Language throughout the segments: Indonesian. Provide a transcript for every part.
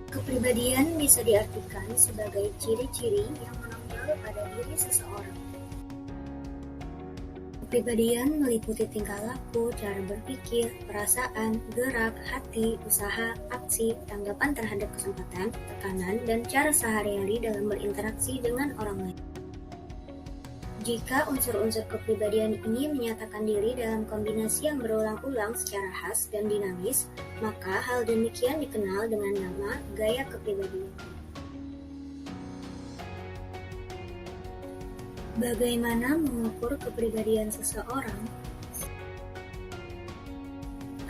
Kepribadian bisa diartikan sebagai ciri-ciri yang menonjol pada diri seseorang. Kepribadian meliputi tingkah laku, cara berpikir, perasaan, gerak, hati, usaha, aksi, tanggapan terhadap kesempatan, tekanan, dan cara sehari-hari dalam berinteraksi dengan orang lain. Jika unsur-unsur kepribadian ini menyatakan diri dalam kombinasi yang berulang-ulang secara khas dan dinamis, maka hal demikian dikenal dengan nama gaya kepribadian. Bagaimana mengukur kepribadian seseorang?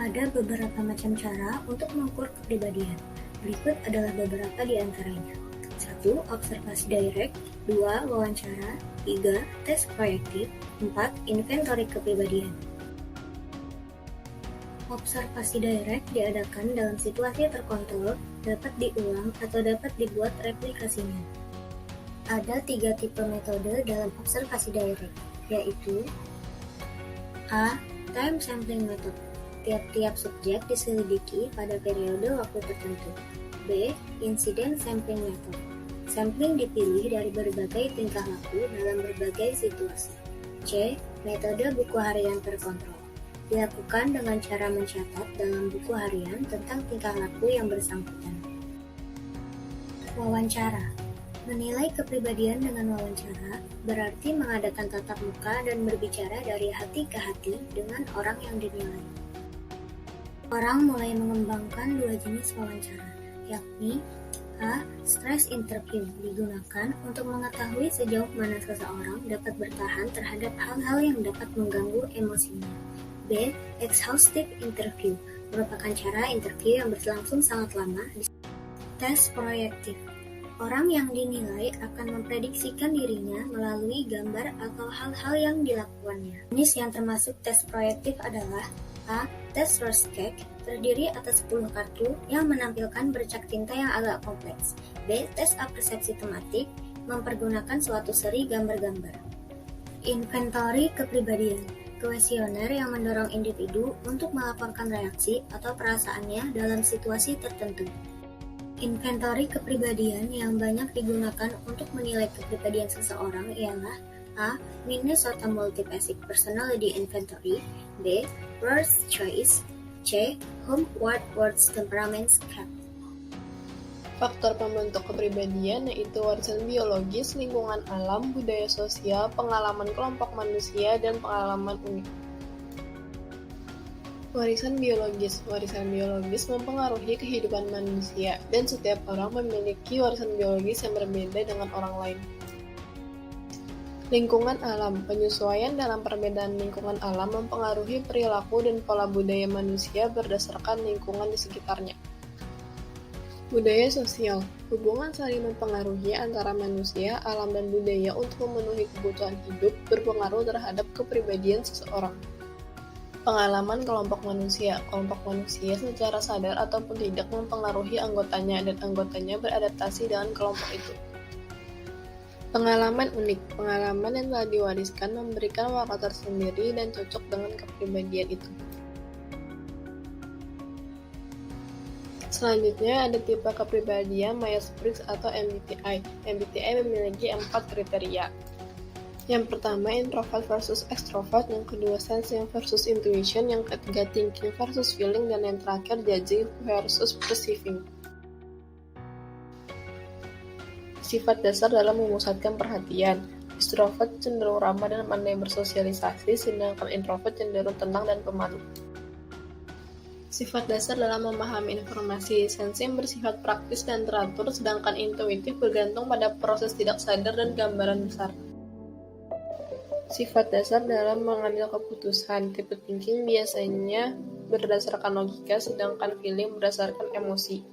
Ada beberapa macam cara untuk mengukur kepribadian. Berikut adalah beberapa di antaranya. 1. Observasi direct. 2. Wawancara. 3. Tes proyektif. 4. Inventory kepribadian. Observasi direct diadakan dalam situasi terkontrol, dapat diulang atau dapat dibuat replikasinya. Ada 3 tipe metode dalam observasi direct, yaitu A. Time sampling method. Tiap-tiap subjek diselidiki pada periode waktu tertentu. B. Incident sampling method. Sampling dipilih dari berbagai tingkah laku dalam berbagai situasi. C. Metode buku harian terkontrol. Dilakukan dengan cara mencatat dalam buku harian tentang tingkah laku yang bersangkutan. Wawancara. Menilai kepribadian dengan wawancara berarti mengadakan tatap muka dan berbicara dari hati ke hati dengan orang yang dinilai. Orang mulai mengembangkan 2 jenis wawancara, yakni A. Stress interview digunakan untuk mengetahui sejauh mana seseorang dapat bertahan terhadap hal-hal yang dapat mengganggu emosinya. B. Exhaustive interview merupakan cara interview yang berlangsung sangat lama. Tes proyektif. Orang yang dinilai akan memprediksikan dirinya melalui gambar atau hal-hal yang dilakukannya. Jenis yang termasuk tes proyektif adalah A. Tes Rorschach, terdiri atas 10 kartu yang menampilkan bercak tinta yang agak kompleks. B. Tes apersepsi tematik, mempergunakan suatu seri gambar-gambar. Inventory kepribadian, kuesioner yang mendorong individu untuk melaporkan reaksi atau perasaannya dalam situasi tertentu. Inventory kepribadian yang banyak digunakan untuk menilai kepribadian seseorang ialah A. Minnesota Multi-Basic Personality Inventory. B. Words Choice. C. Homeward Words Temperament Scale. Faktor pembentuk kepribadian yaitu warisan biologis, lingkungan alam, budaya sosial, pengalaman kelompok manusia, dan pengalaman unik. Warisan biologis mempengaruhi kehidupan manusia, dan setiap orang memiliki warisan biologis yang berbeda dengan orang lain. Lingkungan alam, penyesuaian dalam perbedaan lingkungan alam mempengaruhi perilaku dan pola budaya manusia berdasarkan lingkungan di sekitarnya. Budaya sosial, hubungan saling mempengaruhi antara manusia, alam, dan budaya untuk memenuhi kebutuhan hidup berpengaruh terhadap kepribadian seseorang. Pengalaman kelompok manusia secara sadar ataupun tidak mempengaruhi anggotanya dan anggotanya beradaptasi dengan kelompok itu. Pengalaman unik, pengalaman yang telah diwariskan memberikan warna tersendiri dan cocok dengan kepribadian itu. Selanjutnya ada tipe kepribadian Myers-Briggs atau MBTI. MBTI memiliki 4 kriteria. Yang pertama introvert versus extrovert, yang kedua sensing versus intuition, yang ketiga thinking versus feeling, dan yang terakhir judging versus perceiving. Sifat dasar dalam memusatkan perhatian. Extrovert cenderung ramah dan pandai bersosialisasi, sedangkan introvert cenderung tenang dan pemalu. Sifat dasar dalam memahami informasi. Sensing bersifat praktis dan teratur, sedangkan intuitif bergantung pada proses tidak sadar dan gambaran besar. Sifat dasar dalam mengambil keputusan. Tipe thinking biasanya berdasarkan logika, sedangkan feeling berdasarkan emosi.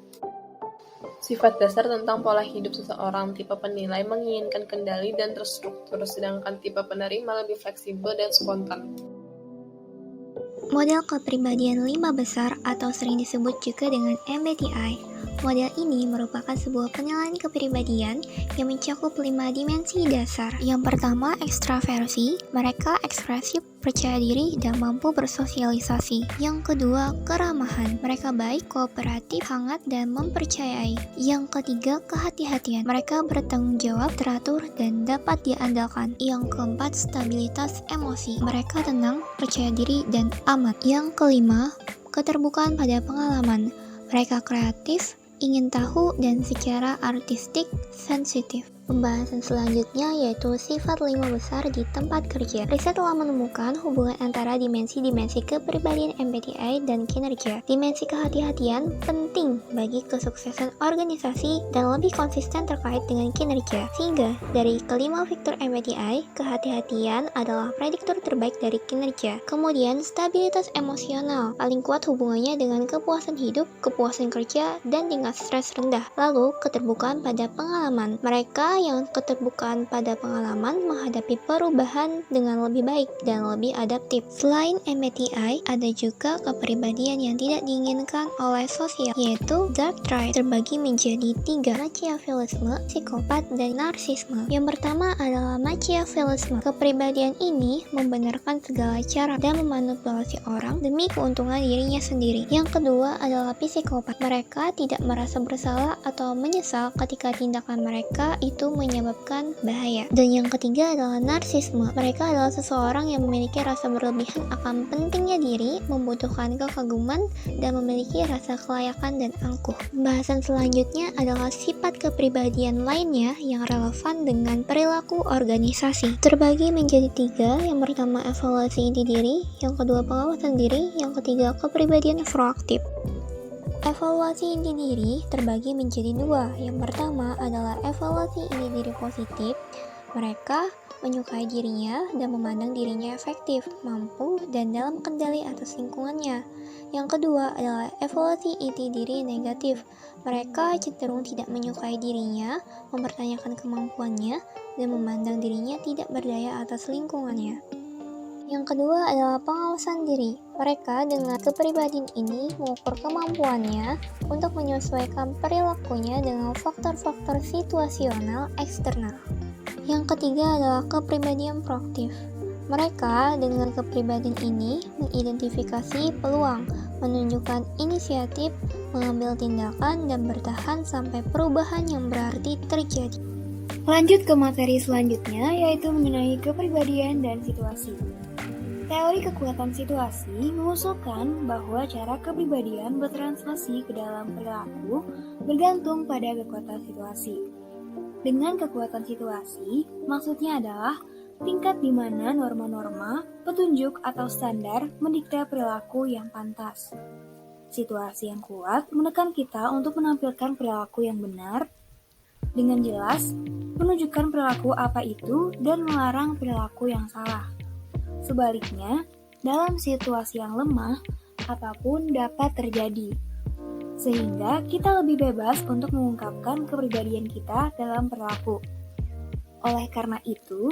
Sifat dasar tentang pola hidup seseorang. Tipe penilai menginginkan kendali dan terstruktur, sedangkan tipe penerima lebih fleksibel dan spontan. Model kepribadian 5 besar atau sering disebut juga dengan MBTI Model ini merupakan sebuah penilaian kepribadian yang mencakup 5 dimensi dasar. Yang pertama, ekstraversi. Mereka ekspresif, percaya diri, dan mampu bersosialisasi. Yang kedua, keramahan. Mereka baik, kooperatif, hangat, dan mempercayai. Yang ketiga, kehati-hatian. Mereka bertanggung jawab, teratur, dan dapat diandalkan. Yang keempat, stabilitas emosi. Mereka tenang, percaya diri, dan aman. Yang kelima, keterbukaan pada pengalaman. Mereka kreatif, ingin tahu, dan secara artistik sensitif. Pembahasan selanjutnya yaitu sifat 5 besar di tempat kerja. Riset telah menemukan hubungan antara dimensi-dimensi kepribadian MBTI dan kinerja. Dimensi kehati-hatian penting bagi kesuksesan organisasi dan lebih konsisten terkait dengan kinerja. Sehingga dari kelima faktor MBTI, kehati-hatian adalah prediktor terbaik dari kinerja. Kemudian stabilitas emosional paling kuat hubungannya dengan kepuasan hidup, kepuasan kerja, dan tingkat stres rendah. Lalu keterbukaan pada pengalaman. Mereka yang keterbukaan pada pengalaman menghadapi perubahan dengan lebih baik dan lebih adaptif. Selain MBTI, ada juga kepribadian yang tidak diinginkan oleh sosial, yaitu dark trait, terbagi menjadi 3, Machiavellisme, psikopat, dan narsisme. Yang pertama adalah Machiavellisme. Kepribadian ini membenarkan segala cara dan memanipulasi orang demi keuntungan dirinya sendiri. Yang kedua adalah psikopat. Mereka tidak merasa bersalah atau menyesal ketika tindakan mereka itu menyebabkan bahaya. Dan yang ketiga adalah narsisme. Mereka adalah seseorang yang memiliki rasa berlebihan akan pentingnya diri, membutuhkan kekaguman, dan memiliki rasa kelayakan dan angkuh. Pembahasan selanjutnya adalah sifat kepribadian lainnya yang relevan dengan perilaku organisasi. Terbagi menjadi 3, yang pertama evaluasi inti diri, yang kedua pengawasan diri, yang ketiga kepribadian proaktif. Evaluasi inti diri terbagi menjadi 2. Yang pertama adalah evaluasi inti diri positif. Mereka menyukai dirinya dan memandang dirinya efektif, mampu, dan dalam kendali atas lingkungannya. Yang kedua adalah evaluasi inti diri negatif. Mereka cenderung tidak menyukai dirinya, mempertanyakan kemampuannya, dan memandang dirinya tidak berdaya atas lingkungannya. Yang kedua adalah pengawasan diri. Mereka dengan kepribadian ini mengukur kemampuannya untuk menyesuaikan perilakunya dengan faktor-faktor situasional eksternal. Yang ketiga adalah kepribadian proaktif. Mereka dengan kepribadian ini mengidentifikasi peluang, menunjukkan inisiatif, mengambil tindakan, dan bertahan sampai perubahan yang berarti terjadi. Lanjut ke materi selanjutnya, yaitu mengenai kepribadian dan situasi. Teori kekuatan situasi mengusulkan bahwa cara kepribadian bertranslasi ke dalam perilaku bergantung pada kekuatan situasi. Dengan kekuatan situasi, maksudnya adalah tingkat di mana norma-norma, petunjuk, atau standar mendikte perilaku yang pantas. Situasi yang kuat menekan kita untuk menampilkan perilaku yang benar, dengan jelas menunjukkan perilaku apa itu dan melarang perilaku yang salah. Sebaliknya, dalam situasi yang lemah, apapun dapat terjadi. Sehingga kita lebih bebas untuk mengungkapkan kepribadian kita dalam perilaku. Oleh karena itu,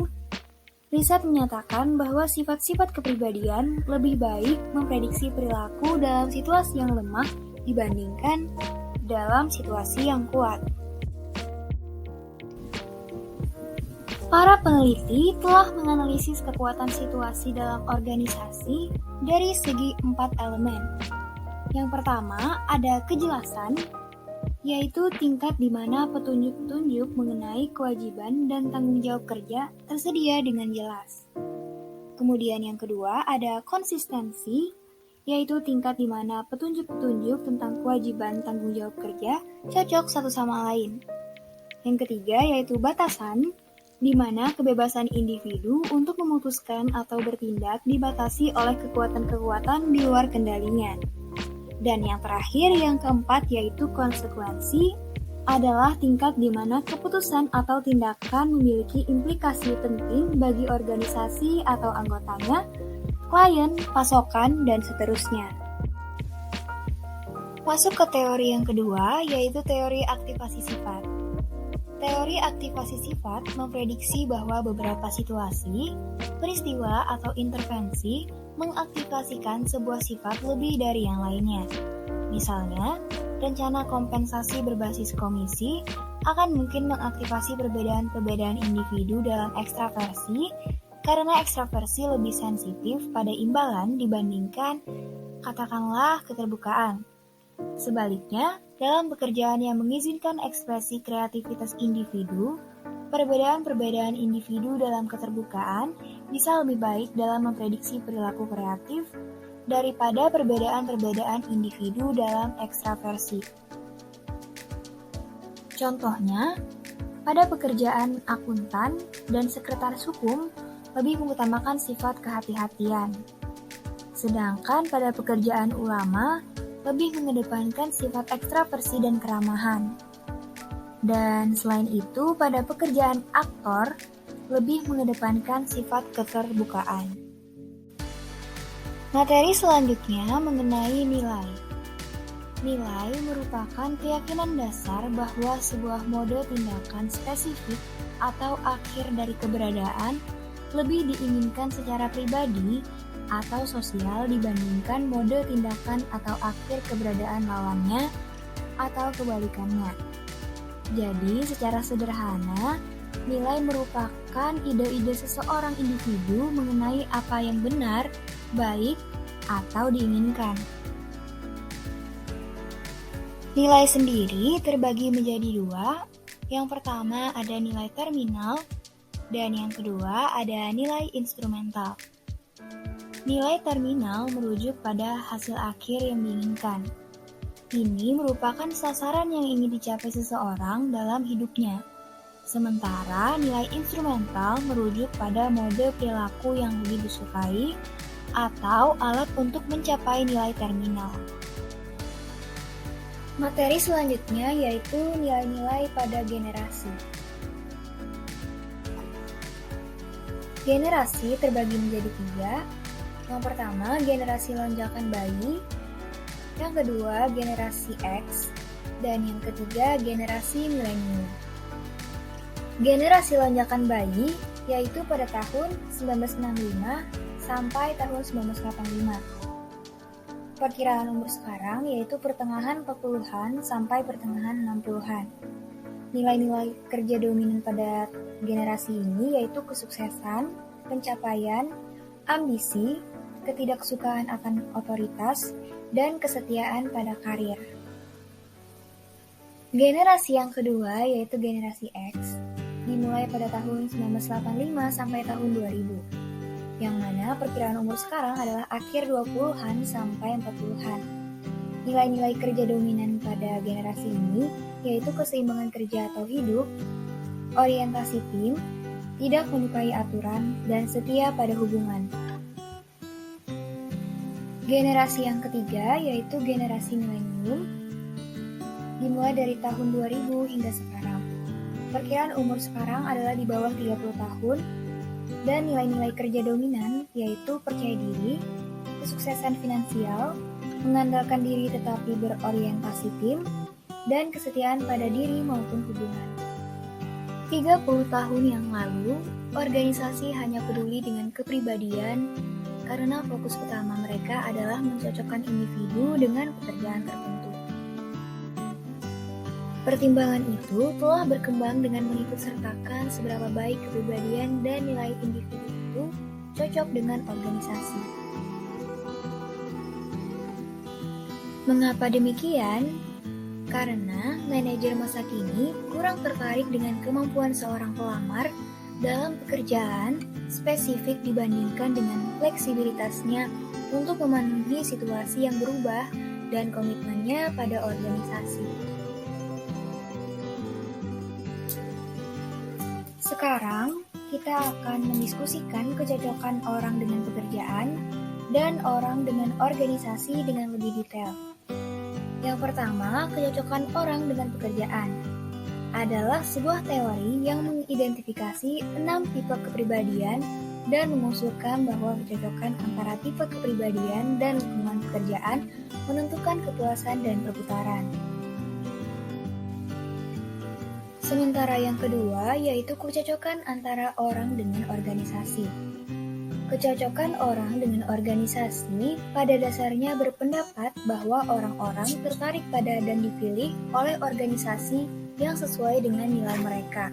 riset menyatakan bahwa sifat-sifat kepribadian lebih baik memprediksi perilaku dalam situasi yang lemah dibandingkan dalam situasi yang kuat. Para peneliti telah menganalisis kekuatan situasi dalam organisasi dari segi 4 elemen. Yang pertama ada kejelasan, yaitu tingkat di mana petunjuk-petunjuk mengenai kewajiban dan tanggung jawab kerja tersedia dengan jelas. Kemudian yang kedua ada konsistensi, yaitu tingkat di mana petunjuk-petunjuk tentang kewajiban tanggung jawab kerja cocok satu sama lain. Yang ketiga yaitu batasan, di mana kebebasan individu untuk memutuskan atau bertindak dibatasi oleh kekuatan-kekuatan di luar kendalinya. Dan yang terakhir, yang keempat, yaitu konsekuensi, adalah tingkat di mana keputusan atau tindakan memiliki implikasi penting bagi organisasi atau anggotanya, klien, pasokan, dan seterusnya. Masuk ke teori yang kedua, yaitu teori aktivasi sifat. Teori aktivasi sifat memprediksi bahwa beberapa situasi, peristiwa, atau intervensi mengaktifasikan sebuah sifat lebih dari yang lainnya. Misalnya, rencana kompensasi berbasis komisi akan mungkin mengaktifasi perbedaan-perbedaan individu dalam ekstraversi karena ekstraversi lebih sensitif pada imbalan dibandingkan katakanlah keterbukaan. Sebaliknya, dalam pekerjaan yang mengizinkan ekspresi kreativitas individu, perbedaan-perbedaan individu dalam keterbukaan bisa lebih baik dalam memprediksi perilaku kreatif daripada perbedaan-perbedaan individu dalam ekstraversi. Contohnya, pada pekerjaan akuntan dan sekretaris hukum lebih mengutamakan sifat kehati-hatian. Sedangkan pada pekerjaan ulama lebih mengedepankan sifat ekstraversi dan keramahan. Dan selain itu, pada pekerjaan aktor lebih mengedepankan sifat keterbukaan. Materi selanjutnya mengenai nilai. Nilai merupakan keyakinan dasar bahwa sebuah mode tindakan spesifik atau akhir dari keberadaan lebih diinginkan secara pribadi atau sosial dibandingkan mode tindakan atau akhir keberadaan lawannya atau kebalikannya. Jadi, secara sederhana, nilai merupakan ide-ide seseorang individu mengenai apa yang benar, baik, atau diinginkan. Nilai sendiri terbagi menjadi dua. Yang pertama ada nilai terminal, dan yang kedua ada nilai instrumental. Nilai terminal merujuk pada hasil akhir yang diinginkan. Ini merupakan sasaran yang ingin dicapai seseorang dalam hidupnya. Sementara nilai instrumental merujuk pada mode perilaku yang lebih disukai atau alat untuk mencapai nilai terminal. Materi selanjutnya yaitu nilai-nilai pada generasi. Generasi terbagi menjadi tiga. Yang pertama, generasi lonjakan bayi. Yang kedua, generasi X. Dan yang ketiga, generasi milenium. Generasi lonjakan bayi yaitu pada tahun 1965 sampai tahun 1985. Perkiraan umur sekarang yaitu pertengahan 40-an sampai pertengahan 60-an. Nilai-nilai kerja dominan pada generasi ini yaitu kesuksesan, pencapaian, ambisi, ketidaksukaan akan otoritas, dan kesetiaan pada karir. Generasi yang kedua yaitu generasi X, dimulai pada tahun 1985 sampai tahun 2000, yang mana perkiraan umur sekarang adalah akhir 20-an sampai 40-an. Nilai-nilai kerja dominan pada generasi ini yaitu keseimbangan kerja atau hidup, orientasi tim, tidak menyukai aturan, dan setia pada hubungan. Generasi yang ketiga yaitu generasi milenium, dimulai dari tahun 2000 hingga sekarang. Perkiraan umur sekarang adalah di bawah 30 tahun, dan nilai-nilai kerja dominan yaitu percaya diri, kesuksesan finansial, mengandalkan diri tetapi berorientasi tim, dan kesetiaan pada diri maupun hubungan. 30 tahun yang lalu, organisasi hanya peduli dengan kepribadian karena fokus utama mereka adalah mencocokkan individu dengan pekerjaan tertentu. Pertimbangan itu telah berkembang dengan mengikutsertakan seberapa baik kepribadian dan nilai individu itu cocok dengan organisasi. Mengapa demikian? Karena manajer masa kini kurang tertarik dengan kemampuan seorang pelamar dalam pekerjaan spesifik dibandingkan dengan fleksibilitasnya untuk memenuhi situasi yang berubah dan komitmennya pada organisasi. Sekarang, kita akan mendiskusikan kecocokan orang dengan pekerjaan dan orang dengan organisasi dengan lebih detail. Yang pertama, kecocokan orang dengan pekerjaan adalah sebuah teori yang mengidentifikasi 6 tipe kepribadian dan mengusulkan bahwa kecocokan antara tipe kepribadian dan lingkungan pekerjaan menentukan kepuasan dan perputaran. Sementara yang kedua yaitu kecocokan antara orang dengan organisasi. Kecocokan orang dengan organisasi pada dasarnya berpendapat bahwa orang-orang tertarik pada dan dipilih oleh organisasi yang sesuai dengan nilai mereka.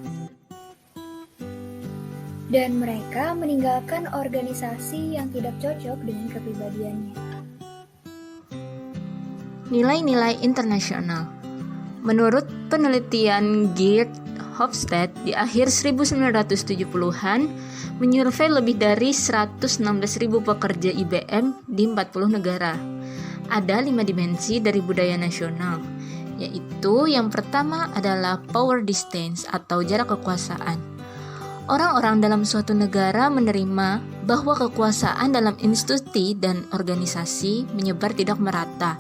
Dan mereka meninggalkan organisasi yang tidak cocok dengan kepribadiannya. Nilai-nilai internasional. Menurut penelitian Geert Hofstede di akhir 1970-an, menyurvei lebih dari 116.000 pekerja IBM di 40 negara. Ada 5 dimensi dari budaya nasional, yaitu yang pertama adalah power distance atau jarak kekuasaan. Orang-orang dalam suatu negara menerima bahwa kekuasaan dalam institusi dan organisasi menyebar tidak merata.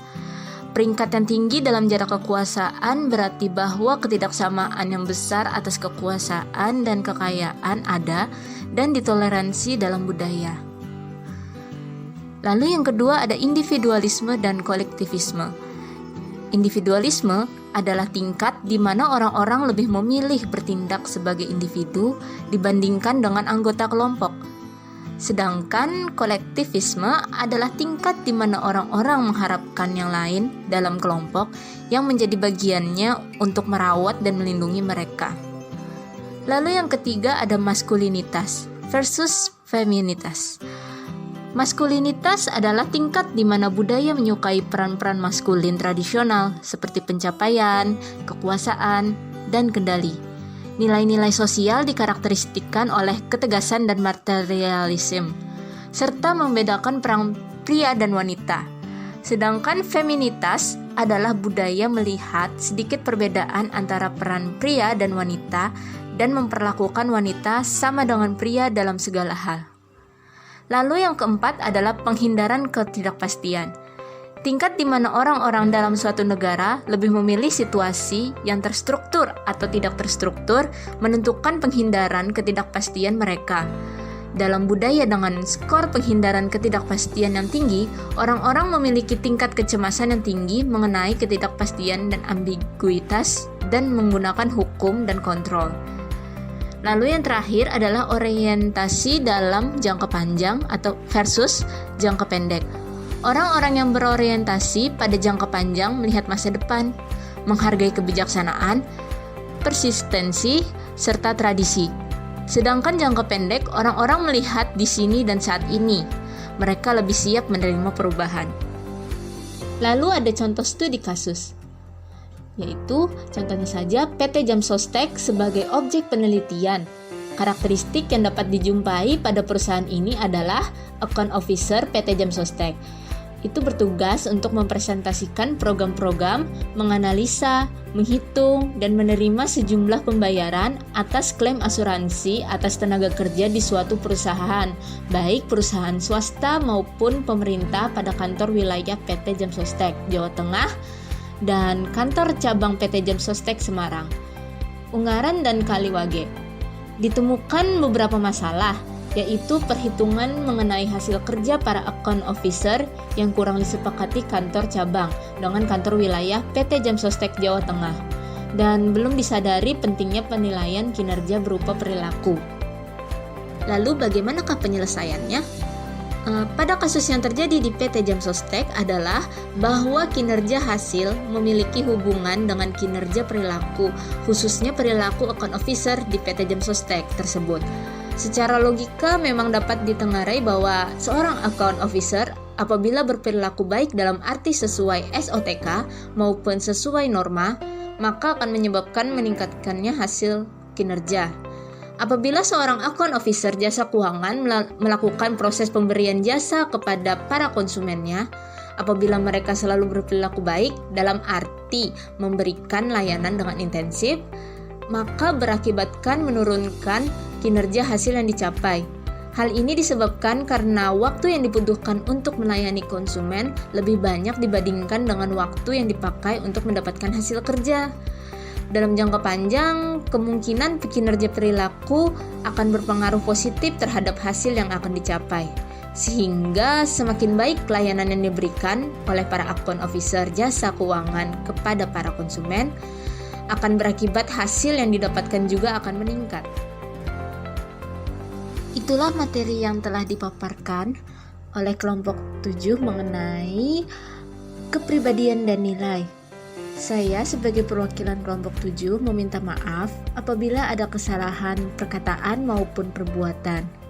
Peringkat yang tinggi dalam jarak kekuasaan berarti bahwa ketidaksamaan yang besar atas kekuasaan dan kekayaan ada dan ditoleransi dalam budaya. Lalu yang kedua ada individualisme dan kolektivisme. Individualisme adalah tingkat di mana orang-orang lebih memilih bertindak sebagai individu dibandingkan dengan anggota kelompok. Sedangkan kolektivisme adalah tingkat di mana orang-orang mengharapkan yang lain dalam kelompok yang menjadi bagiannya untuk merawat dan melindungi mereka. Lalu yang ketiga ada maskulinitas versus feminitas. Maskulinitas adalah tingkat di mana budaya menyukai peran-peran maskulin tradisional seperti pencapaian, kekuasaan, dan kendali. Nilai-nilai sosial dikarakteristikkan oleh ketegasan dan materialisme, serta membedakan peran pria dan wanita. Sedangkan feminitas adalah budaya melihat sedikit perbedaan antara peran pria dan wanita dan memperlakukan wanita sama dengan pria dalam segala hal. Lalu yang keempat adalah penghindaran ketidakpastian. Tingkat di mana orang-orang dalam suatu negara lebih memilih situasi yang terstruktur atau tidak terstruktur menentukan penghindaran ketidakpastian mereka. Dalam budaya dengan skor penghindaran ketidakpastian yang tinggi, orang-orang memiliki tingkat kecemasan yang tinggi mengenai ketidakpastian dan ambiguitas dan menggunakan hukum dan kontrol. Lalu yang terakhir adalah orientasi dalam jangka panjang atau versus jangka pendek. Orang-orang yang berorientasi pada jangka panjang melihat masa depan, menghargai kebijaksanaan, persistensi, serta tradisi. Sedangkan jangka pendek, orang-orang melihat di sini dan saat ini. Mereka lebih siap menerima perubahan. Lalu ada contoh studi kasus, yaitu contohnya saja PT Jam Sostek sebagai objek penelitian. Karakteristik yang dapat dijumpai pada perusahaan ini adalah Account Officer PT Jam Sostek. Itu bertugas untuk mempresentasikan program-program, menganalisa, menghitung, dan menerima sejumlah pembayaran atas klaim asuransi atas tenaga kerja di suatu perusahaan, baik perusahaan swasta maupun pemerintah pada kantor wilayah PT Jam Sostek, Jawa Tengah, dan kantor cabang PT Jam Sostek Semarang, Ungaran, dan Kaliwage. Ditemukan beberapa masalah, yaitu perhitungan mengenai hasil kerja para account officer yang kurang disepakati kantor cabang dengan kantor wilayah PT Jam Sostek Jawa Tengah, dan belum disadari pentingnya penilaian kinerja berupa perilaku. Lalu bagaimanakah penyelesaiannya? Pada kasus yang terjadi di PT Jam Sostek adalah bahwa kinerja hasil memiliki hubungan dengan kinerja perilaku, khususnya perilaku account officer di PT Jam Sostek tersebut. Secara logika memang dapat ditengarai bahwa seorang account officer apabila berperilaku baik dalam arti sesuai SOTK maupun sesuai norma, maka akan menyebabkan meningkatkannya hasil kinerja. Apabila seorang account officer jasa keuangan melakukan proses pemberian jasa kepada para konsumennya, apabila mereka selalu berperilaku baik dalam arti memberikan layanan dengan intensif, maka berakibatkan menurunkan kinerja hasil yang dicapai. Hal ini disebabkan karena waktu yang dibutuhkan untuk melayani konsumen lebih banyak dibandingkan dengan waktu yang dipakai untuk mendapatkan hasil kerja. Dalam jangka panjang, kemungkinan kinerja perilaku akan berpengaruh positif terhadap hasil yang akan dicapai. Sehingga semakin baik layanan yang diberikan oleh para account officer jasa keuangan kepada para konsumen, akan berakibat hasil yang didapatkan juga akan meningkat. Itu Itulah materi yang telah dipaparkan oleh kelompok 7 mengenai kepribadian dan nilai. Saya sebagai perwakilan kelompok 7 meminta maaf apabila ada kesalahan perkataan maupun perbuatan.